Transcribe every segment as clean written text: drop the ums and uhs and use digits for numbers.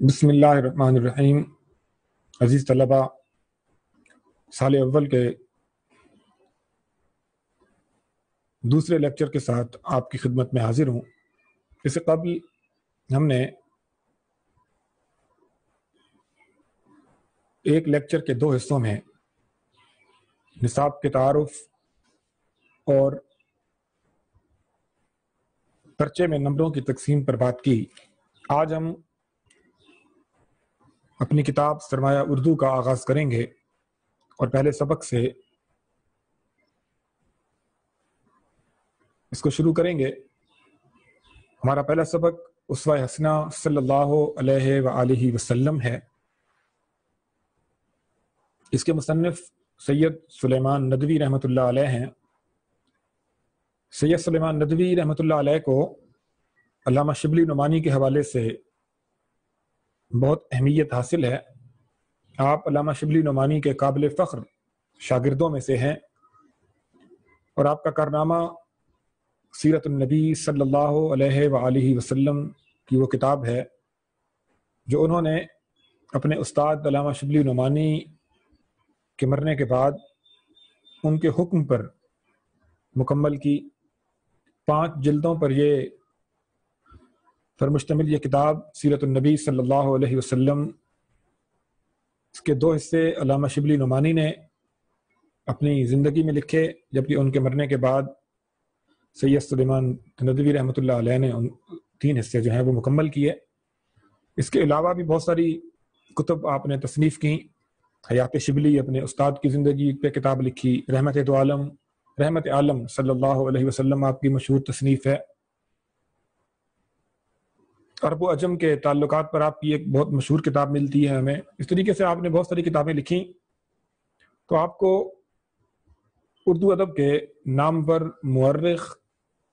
بسم اللہ الرحمن الرحیم۔ عزیز طلبہ، سال اول کے دوسرے لیکچر کے ساتھ آپ کی خدمت میں حاضر ہوں۔ اس سے قبل ہم نے ایک لیکچر کے دو حصوں میں نصاب کے تعارف اور پرچے میں نمبروں کی تقسیم پر بات کی۔ آج ہم اپنی کتاب سرمایہ اردو کا آغاز کریں گے اور پہلے سبق سے اس کو شروع کریں گے۔ ہمارا پہلا سبق اسوہ حسنہ صلی اللہ علیہ وآلہ وسلم ہے۔ اس کے مصنف سید سلیمان ندوی رحمۃ اللہ علیہ ہیں۔ سید سلیمان ندوی رحمۃ اللہ علیہ کو علامہ شبلی نعمانی کے حوالے سے بہت اہمیت حاصل ہے۔ آپ علامہ شبلی نعمانی کے قابل فخر شاگردوں میں سے ہیں، اور آپ کا کارنامہ سیرت النبی صلی اللہ علیہ وآلہ وسلم کی وہ کتاب ہے جو انہوں نے اپنے استاد علامہ شبلی نعمانی کے مرنے کے بعد ان کے حکم پر مکمل کی۔ 5 جلدوں پر مشتمل یہ کتاب سیرت النبی صلی اللہ علیہ وسلم، اس کے 2 حصے علامہ شبلی نعمانی نے اپنی زندگی میں لکھے، جبکہ ان کے مرنے کے بعد سید سلیمان ندوی رحمۃ اللہ علیہ نے ان 3 حصے جو ہیں وہ مکمل کیے۔ اس کے علاوہ بھی بہت ساری کتب آپ نے تصنیف کی۔ حیات شبلی، اپنے استاد کی زندگی پہ کتاب لکھی۔ رحمت عالم صلی اللہ علیہ وسلم آپ کی مشہور تصنیف ہے۔ عرب و عجم کے تعلقات پر آپ کی ایک بہت مشہور کتاب ملتی ہے ہمیں۔ اس طریقے سے آپ نے بہت ساری کتابیں لکھی، تو آپ کو اردو ادب کے نامور مورخ،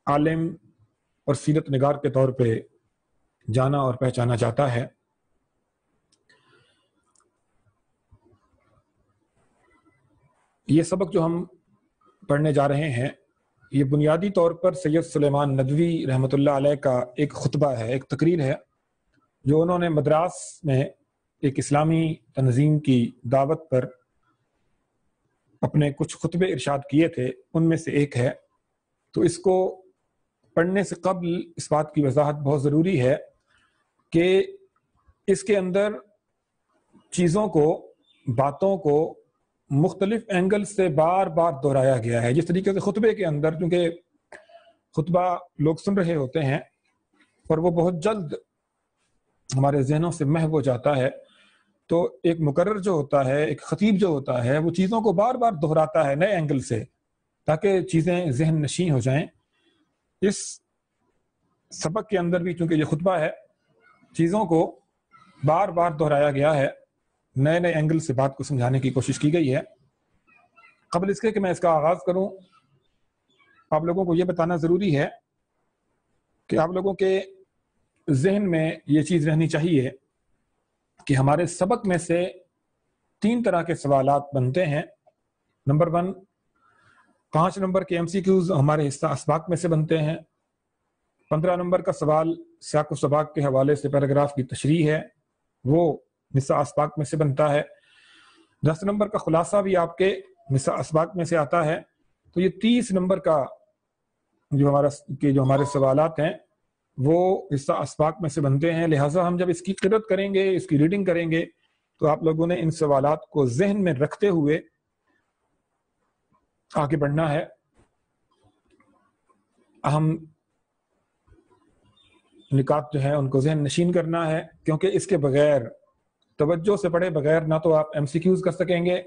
عالم اور سیرت نگار کے طور پہ جانا اور پہچانا جاتا ہے۔ یہ سبق جو ہم پڑھنے جا رہے ہیں، یہ بنیادی طور پر سید سلیمان ندوی رحمۃ اللہ علیہ کا ایک خطبہ ہے، ایک تقریر ہے جو انہوں نے مدراس میں ایک اسلامی تنظیم کی دعوت پر اپنے کچھ خطبے ارشاد کیے تھے، ان میں سے ایک ہے۔ تو اس کو پڑھنے سے قبل اس بات کی وضاحت بہت ضروری ہے کہ اس کے اندر چیزوں کو، باتوں کو مختلف اینگل سے بار بار دہرایا گیا ہے۔ جس طریقے سے خطبے کے اندر، کیونکہ خطبہ لوگ سن رہے ہوتے ہیں اور وہ بہت جلد ہمارے ذہنوں سے محو ہو جاتا ہے، تو ایک مقرر جو ہوتا ہے، ایک خطیب جو ہوتا ہے، وہ چیزوں کو بار بار دہراتا ہے نئے اینگل سے، تاکہ چیزیں ذہن نشین ہو جائیں۔ اس سبق کے اندر بھی چونکہ یہ خطبہ ہے، چیزوں کو بار بار دہرایا گیا ہے، نئے نئے اینگل سے بات کو سمجھانے کی کوشش کی گئی ہے۔ قبل اس کے کہ میں اس کا آغاز کروں، آپ لوگوں کو یہ بتانا ضروری ہے کہ آپ لوگوں کے ذہن میں یہ چیز رہنی چاہیے کہ ہمارے سبق میں سے 3 طرح کے سوالات بنتے ہیں۔ نمبر 1، 5 نمبر کے MCQs ہمارے حصہ اسباق میں سے بنتے ہیں۔ 15 نمبر کا سوال سیاق و سباق کے حوالے سے پیراگراف کی تشریح ہے، وہ حصہ اسباق میں سے بنتا ہے۔ 10 نمبر کا خلاصہ بھی آپ کے حصہ اسباق میں سے آتا ہے۔ تو یہ 30 نمبر کا جو ہمارے سوالات ہیں وہ حصہ اسباق میں سے بنتے ہیں۔ لہٰذا ہم جب اس کی قرأت کریں گے، اس کی ریڈنگ کریں گے، تو آپ لوگوں نے ان سوالات کو ذہن میں رکھتے ہوئے آگے بڑھنا ہے۔ اہم نکات جو ہیں ان کو ذہن نشین کرنا ہے، کیونکہ اس کے بغیر، توجہ سے پڑھے بغیر، نہ تو آپ MCQs کر سکیں گے،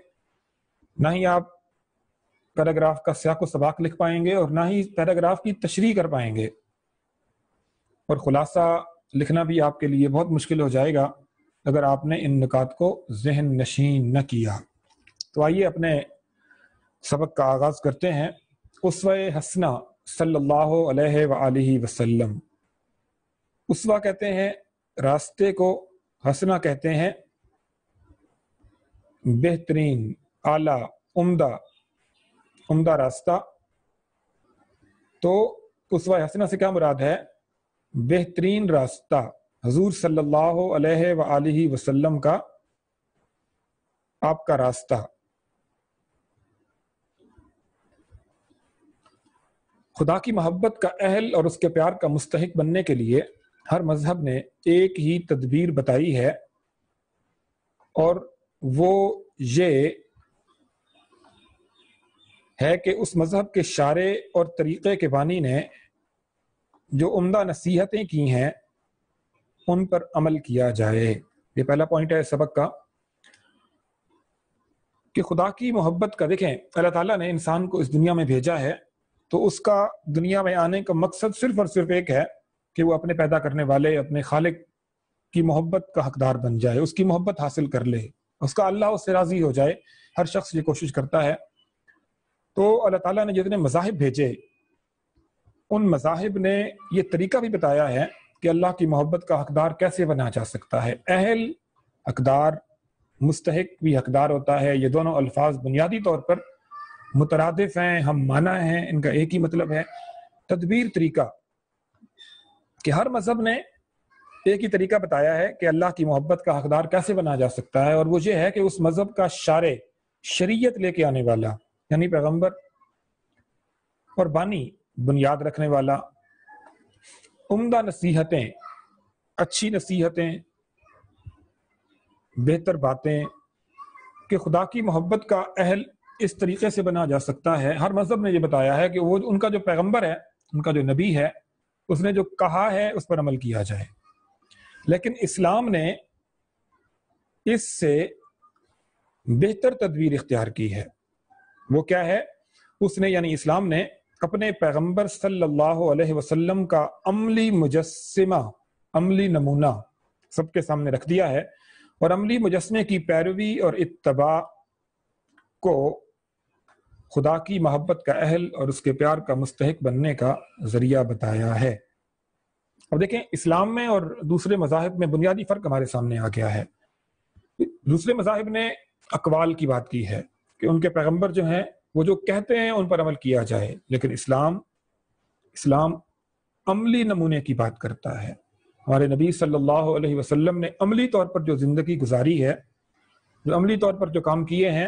نہ ہی آپ پیراگراف کا سیاق و سباق لکھ پائیں گے، اور نہ ہی پیراگراف کی تشریح کر پائیں گے، اور خلاصہ لکھنا بھی آپ کے لیے بہت مشکل ہو جائے گا اگر آپ نے ان نکات کو ذہن نشین نہ کیا۔ تو آئیے اپنے سبق کا آغاز کرتے ہیں۔ اسوہ حسنہ صلی اللہ علیہ وآلہ وسلم۔ اسوہ کہتے ہیں راستے کو، حسنہ کہتے ہیں بہترین، اعلیٰ، عمدہ راستہ۔ تو اسوہ حسنہ سے کیا مراد ہے؟ بہترین راستہ، حضور صلی اللہ علیہ وآلہ وسلم کا آپ کا راستہ۔ خدا کی محبت کا اہل اور اس کے پیار کا مستحق بننے کے لیے ہر مذہب نے ایک ہی تدبیر بتائی ہے، اور وہ یہ ہے کہ اس مذہب کے شارع اور طریقے کے بانی نے جو عمدہ نصیحتیں کی ہیں ان پر عمل کیا جائے۔ یہ پہلا پوائنٹ ہے سبق کا کہ خدا کی محبت کا، دیکھیں اللہ تعالیٰ نے انسان کو اس دنیا میں بھیجا ہے تو اس کا دنیا میں آنے کا مقصد صرف اور صرف ایک ہے کہ وہ اپنے پیدا کرنے والے اپنے خالق کی محبت کا حقدار بن جائے، اس کی محبت حاصل کر لے، اس کا اللہ اس سے راضی ہو جائے۔ ہر شخص یہ کوشش کرتا ہے۔ تو اللہ تعالیٰ نے جتنے مذاہب بھیجے ان مذاہب نے یہ طریقہ بھی بتایا ہے کہ اللہ کی محبت کا حقدار کیسے بنا جا سکتا ہے۔ اہل حقدار، مستحق بھی حقدار ہوتا ہے، یہ دونوں الفاظ بنیادی طور پر مترادف ہیں، ہم معنی ہیں، ان کا ایک ہی مطلب ہے۔ تدبیر، طریقہ، کہ ہر مذہب نے ایک ہی طریقہ بتایا ہے کہ اللہ کی محبت کا حقدار کیسے بنا جا سکتا ہے، اور وہ یہ ہے کہ اس مذہب کا شارع، شریعت لے کے آنے والا یعنی پیغمبر اور بانی، بنیاد رکھنے والا، عمدہ نصیحتیں، اچھی نصیحتیں، بہتر باتیں، کہ خدا کی محبت کا اہل اس طریقے سے بنا جا سکتا ہے۔ ہر مذہب نے یہ بتایا ہے کہ وہ ان کا جو پیغمبر ہے، ان کا جو نبی ہے، اس نے جو کہا ہے اس پر عمل کیا جائے۔ لیکن اسلام نے اس سے بہتر تدبیر اختیار کی ہے۔ وہ کیا ہے؟ اس نے یعنی اسلام نے اپنے پیغمبر صلی اللہ علیہ وسلم کا عملی مجسمہ، عملی نمونہ سب کے سامنے رکھ دیا ہے، اور عملی مجسمے کی پیروی اور اتباع کو خدا کی محبت کا اہل اور اس کے پیار کا مستحق بننے کا ذریعہ بتایا ہے۔ اب دیکھیں اسلام میں اور دوسرے مذاہب میں بنیادی فرق ہمارے سامنے آ گیا ہے۔ دوسرے مذاہب نے اقوال کی بات کی ہے کہ ان کے پیغمبر جو ہیں وہ جو کہتے ہیں ان پر عمل کیا جائے، لیکن اسلام عملی نمونے کی بات کرتا ہے۔ ہمارے نبی صلی اللہ علیہ وسلم نے عملی طور پر جو زندگی گزاری ہے، جو عملی طور پر جو کام کیے ہیں،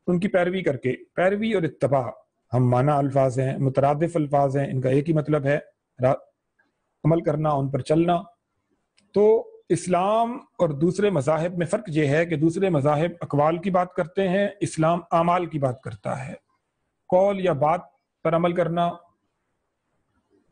ان کی پیروی کر کے، پیروی اور اتباع ہم معنی الفاظ ہیں، مترادف الفاظ ہیں، ان کا ایک ہی مطلب ہے عمل کرنا، ان پر چلنا۔ تو اسلام اور دوسرے مذاہب میں فرق یہ ہے کہ دوسرے مذاہب اقوال کی بات کرتے ہیں، اسلام اعمال کی بات کرتا ہے۔ قول یا بات پر عمل کرنا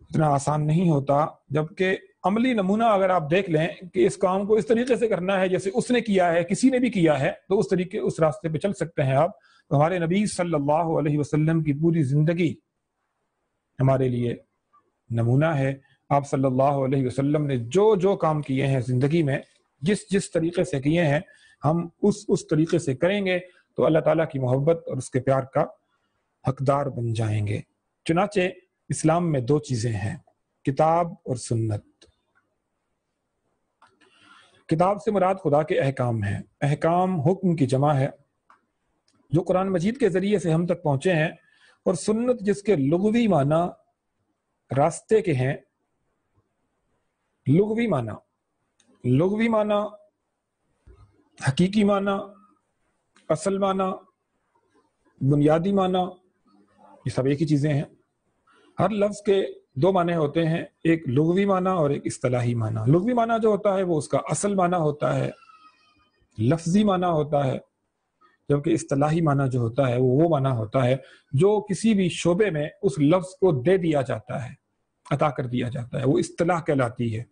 اتنا آسان نہیں ہوتا، جبکہ عملی نمونہ اگر آپ دیکھ لیں کہ اس کام کو اس طریقے سے کرنا ہے جیسے اس نے کیا ہے، کسی نے بھی کیا ہے، تو اس طریقے اس راستے پہ چل سکتے ہیں آپ۔ تو ہمارے نبی صلی اللہ علیہ وسلم کی پوری زندگی ہمارے لیے نمونہ ہے۔ آپ صلی اللہ علیہ وسلم نے جو کام کیے ہیں زندگی میں، جس طریقے سے کیے ہیں، ہم اس طریقے سے کریں گے تو اللہ تعالیٰ کی محبت اور اس کے پیار کا حقدار بن جائیں گے۔ چنانچہ اسلام میں دو چیزیں ہیں، کتاب اور سنت۔ کتاب سے مراد خدا کے احکام ہیں۔ احکام حکم کی جمع ہے جو قرآن مجید کے ذریعے سے ہم تک پہنچے ہیں، اور سنت جس کے لغوی معنی راستے کے ہیں۔ لغوی معنی، حقیقی معنی، اصل معنی، بنیادی معنی، یہ سب ایک ہی چیزیں ہیں۔ ہر لفظ کے دو معنی ہوتے ہیں، ایک لغوی معنی اور ایک اصطلاحی معنی۔ لغوی معنی جو ہوتا ہے وہ اس کا اصل معنی ہوتا ہے، لفظی معنی ہوتا ہے، جبکہ اصطلاحی معنی جو ہوتا ہے وہ معنی ہوتا ہے جو کسی بھی شعبے میں اس لفظ کو دے دیا جاتا ہے، عطا کر دیا جاتا ہے، وہ اصطلاح کہلاتی ہے۔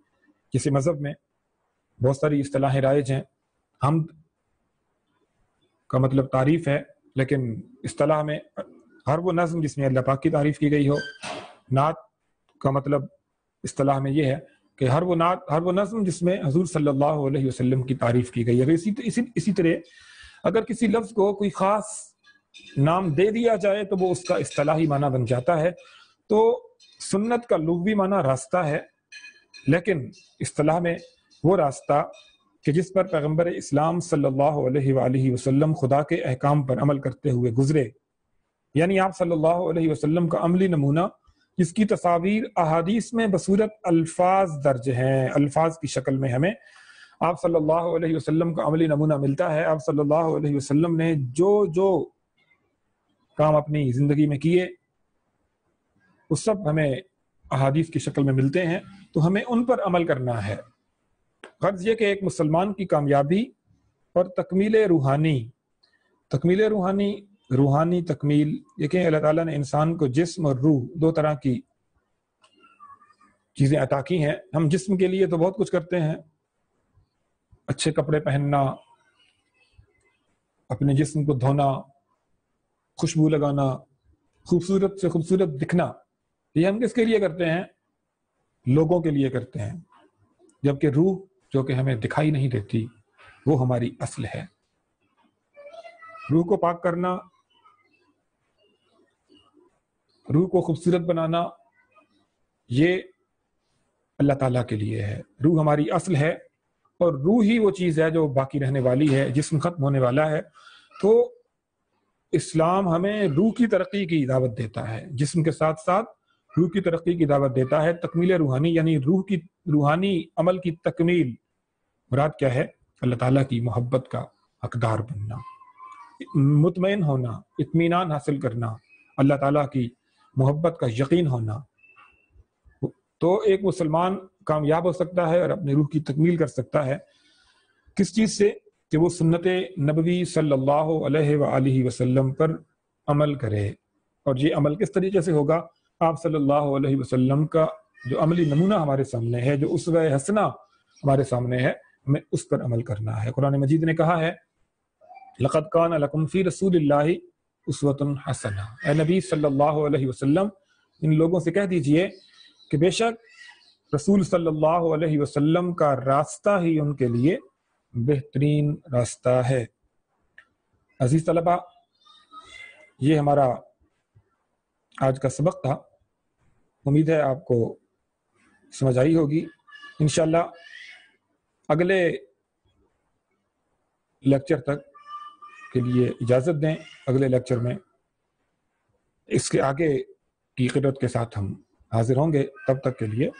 جیسے مذہب میں بہت ساری اصطلاحیں رائج ہیں۔ حمد کا مطلب تعریف ہے، لیکن اصطلاح میں ہر وہ نظم جس میں اللہ پاک کی تعریف کی گئی ہو۔ نعت کا مطلب اصطلاح میں یہ ہے کہ ہر وہ نظم جس میں حضور صلی اللہ علیہ وسلم کی تعریف کی گئی ہے۔ اسی طرح اگر کسی لفظ کو کوئی خاص نام دے دیا جائے تو وہ اس کا اصطلاحی معنی بن جاتا ہے۔ تو سنت کا لغوی معنی راستہ ہے، لیکن اصطلاح میں وہ راستہ کہ جس پر پیغمبر اسلام صلی اللہ علیہ وآلہ وسلم خدا کے احکام پر عمل کرتے ہوئے گزرے، یعنی آپ صلی اللہ علیہ وسلم کا عملی نمونہ جس کی تصاویر احادیث میں بصورت الفاظ درج ہیں، الفاظ کی شکل میں ہمیں آپ صلی اللہ علیہ وسلم کا عملی نمونہ ملتا ہے۔ آپ صلی اللہ علیہ وسلم نے جو جو کام اپنی زندگی میں کیے وہ سب ہمیں احادیث کی شکل میں ملتے ہیں، تو ہمیں ان پر عمل کرنا ہے۔ غرض یہ کہ ایک مسلمان کی کامیابی اور تکمیل روحانی تکمیل، دیکھیں اللہ تعالیٰ نے انسان کو جسم اور روح دو طرح کی چیزیں عطا کی ہیں۔ ہم جسم کے لیے تو بہت کچھ کرتے ہیں، اچھے کپڑے پہننا، اپنے جسم کو دھونا، خوشبو لگانا، خوبصورت سے خوبصورت دکھنا، یہ ہم کس کے لیے کرتے ہیں؟ لوگوں کے لیے کرتے ہیں۔ جبکہ روح جو کہ ہمیں دکھائی نہیں دیتی وہ ہماری اصل ہے۔ روح کو پاک کرنا، روح کو خوبصورت بنانا، یہ اللہ تعالیٰ کے لیے ہے۔ روح ہماری اصل ہے، اور روح ہی وہ چیز ہے جو باقی رہنے والی ہے، جسم ختم ہونے والا ہے۔ تو اسلام ہمیں روح کی ترقی کی دعوت دیتا ہے، جسم کے ساتھ ساتھ روح کی ترقی کی دعوت دیتا ہے۔ تکمیل روحانی یعنی روحانی عمل کی تکمیل، مراد کیا ہے؟ اللہ تعالیٰ کی محبت کا حقدار بننا، مطمئن ہونا، اطمینان حاصل کرنا، اللہ تعالیٰ کی محبت کا یقین ہونا۔ تو ایک مسلمان کامیاب ہو سکتا ہے اور اپنی روح کی تکمیل کر سکتا ہے، کس چیز سے؟ کہ وہ سنت نبوی صلی اللہ علیہ وآلہ وسلم پر عمل کرے۔ اور یہ عمل کس طریقے سے ہوگا؟ آپ صلی اللہ علیہ وسلم کا جو عملی نمونہ ہمارے سامنے ہے، جو اسوہ حسنہ ہمارے سامنے ہے، ہمیں اس پر عمل کرنا ہے۔ قرآن مجید نے کہا ہے لَقَدْ كَانَ لَكُمْ فِي رَسُولِ اللَّهِ أُسْوَةٌ حَسَنَةٌ۔ اے نبی صلی اللہ علیہ وسلم، ان لوگوں سے کہہ دیجئے کہ بے شک رسول صلی اللہ علیہ وسلم کا راستہ ہی ان کے لیے بہترین راستہ ہے۔ عزیز طلبہ، یہ ہمارا آج کا سبق تھا، امید ہے آپ کو سمجھ آئی ہوگی۔ انشاءاللہ اگلے لیکچر تک کے لیے اجازت دیں، اگلے لیکچر میں اس کے آگے کی قرأت کے ساتھ ہم حاضر ہوں گے، تب تک کے لیے